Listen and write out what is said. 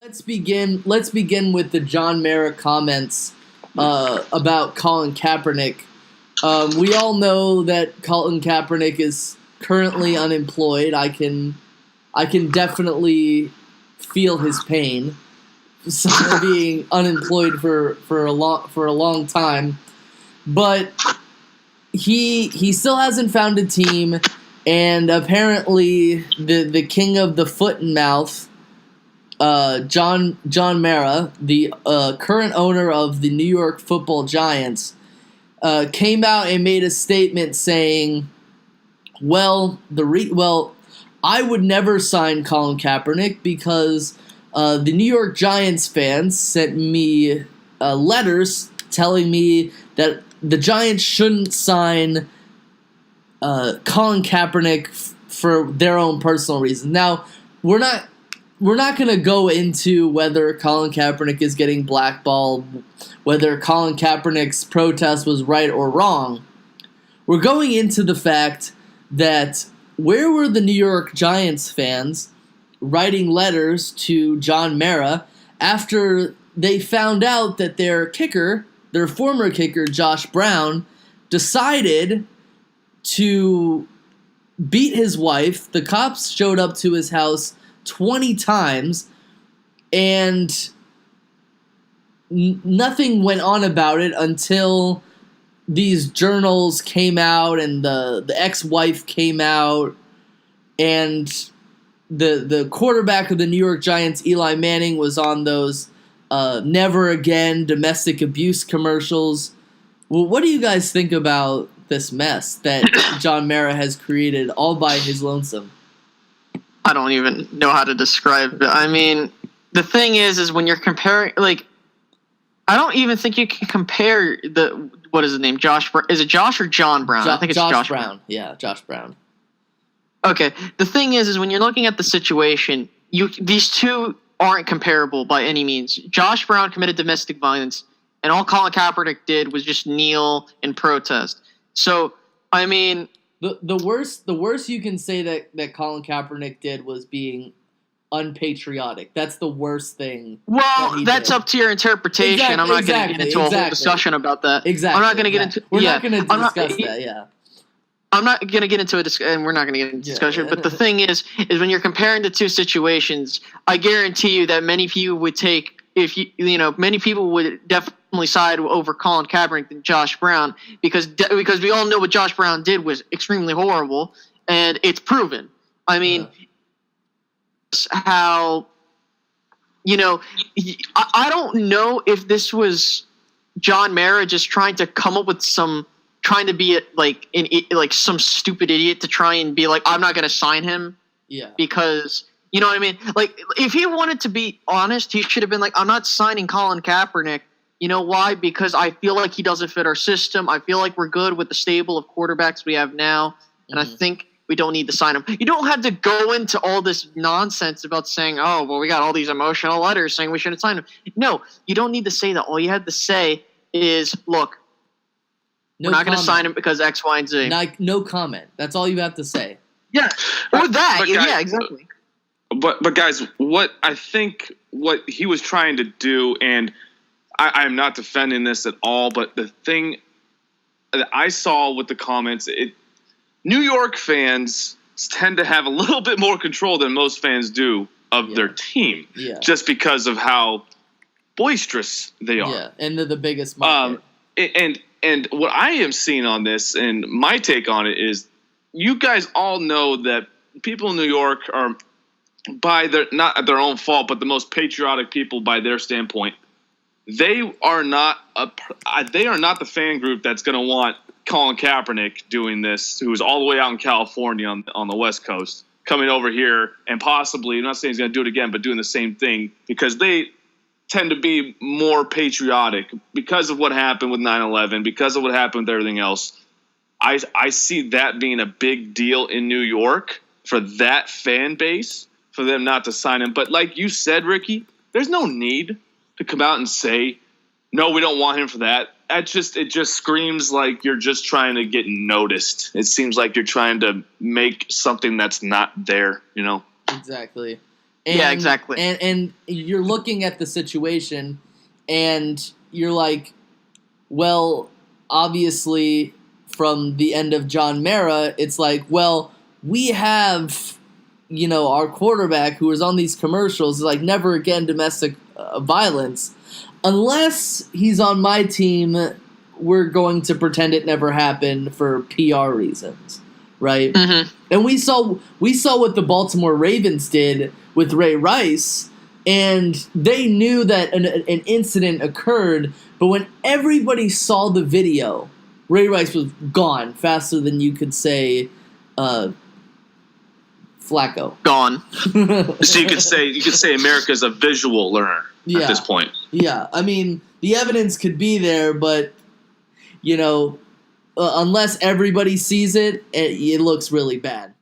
Let's begin with the John Mara comments about Colin Kaepernick. We all know that Colin Kaepernick is currently unemployed. I can definitely feel his pain, being unemployed for a long time. But he still hasn't found a team, and apparently the king of the foot and mouth, John Mara, the current owner of the New York Football Giants, came out and made a statement saying, I would never sign Colin Kaepernick because the New York Giants fans sent me letters telling me that the Giants shouldn't sign Colin Kaepernick for their own personal reasons. Now, we're not going to go into whether Colin Kaepernick is getting blackballed, whether Colin Kaepernick's protest was right or wrong. We're going into the fact that where were the New York Giants fans writing letters to John Mara after they found out that their former kicker, Josh Brown, decided to beat his wife? The cops showed up to his house 20 times, and nothing went on about it until these journals came out and the ex-wife came out, and the quarterback of the New York Giants, Eli Manning, was on those never again domestic abuse commercials. Well, what do you guys think about this mess that John Mara has created all by his lonesome? I don't even know how to describe it. I mean, the thing is when you're comparing, like, I don't even think you can compare what is his name? Is it Josh or John Brown? I think it's Josh Brown. Yeah, Josh Brown. Okay. The thing is when you're looking at the situation, these two aren't comparable by any means. Josh Brown committed domestic violence, and all Colin Kaepernick did was just kneel and protest. So, I mean, the worst you can say that Colin Kaepernick did was being unpatriotic. That's the worst thing. Well, that's up to your interpretation. Exactly, I'm not going to get into a whole discussion about that. Exactly. I'm not going to get into. We're not going to discuss that. Yeah. I'm not going to get into and we're not going to get into discussion. But the thing is when you're comparing the two situations, I guarantee you that many people would take many people would definitely side over Colin Kaepernick than Josh Brown because we all know what Josh Brown did was extremely horrible, and it's proven. I mean. How, I don't know if this was John Mara just trying to come up with trying to be some stupid idiot to try and be like, I'm not going to sign him. Yeah. Because, you know what I mean? Like, if he wanted to be honest, he should have been like, I'm not signing Colin Kaepernick. You know why? Because I feel like he doesn't fit our system. I feel like we're good with the stable of quarterbacks we have now. And I think we don't need to sign him. You don't have to go into all this nonsense about saying, oh, well, we got all these emotional letters saying we shouldn't sign him. No, you don't need to say that. All you have to say is, look, we're not going to sign him because X, Y, and Z. No comment. That's all you have to say. Yeah. Or that. Guys, yeah, exactly. But guys, what he was trying to do, and I'm not defending this at all, but the thing that I saw with the comments, New York fans tend to have a little bit more control than most fans do of their team, just because of how boisterous they are. Yeah, and they're the biggest market. And what I am seeing on this, and my take on it is, you guys all know that people in New York are, not at their own fault, but the most patriotic people by their standpoint. They are not the fan group that's going to want Colin Kaepernick doing this, who's all the way out in California on the West Coast, coming over here and possibly, I'm not saying he's going to do it again, but doing the same thing, because they tend to be more patriotic because of what happened with 9/11, because of what happened with everything else. I see that being a big deal in New York for that fan base, for them not to sign him. But like you said, Ricky, there's no need to come out and say, no, we don't want him for that. It just screams like you're just trying to get noticed. It seems like you're trying to make something that's not there, Exactly. Yeah, exactly. And you're looking at the situation, and you're like, well, obviously, from the end of John Mara, it's like, well, we have, our quarterback who was on these commercials, like, never again domestic violence. Unless he's on my team, we're going to pretend it never happened for PR reasons, right? Mm-hmm. And we saw what the Baltimore Ravens did with Ray Rice, and they knew that an incident occurred, but when everybody saw the video, Ray Rice was gone faster than you could say Flacco. Gone. So you could say America's a visual learner at this point. Yeah, I mean, the evidence could be there, but unless everybody sees it, it looks really bad.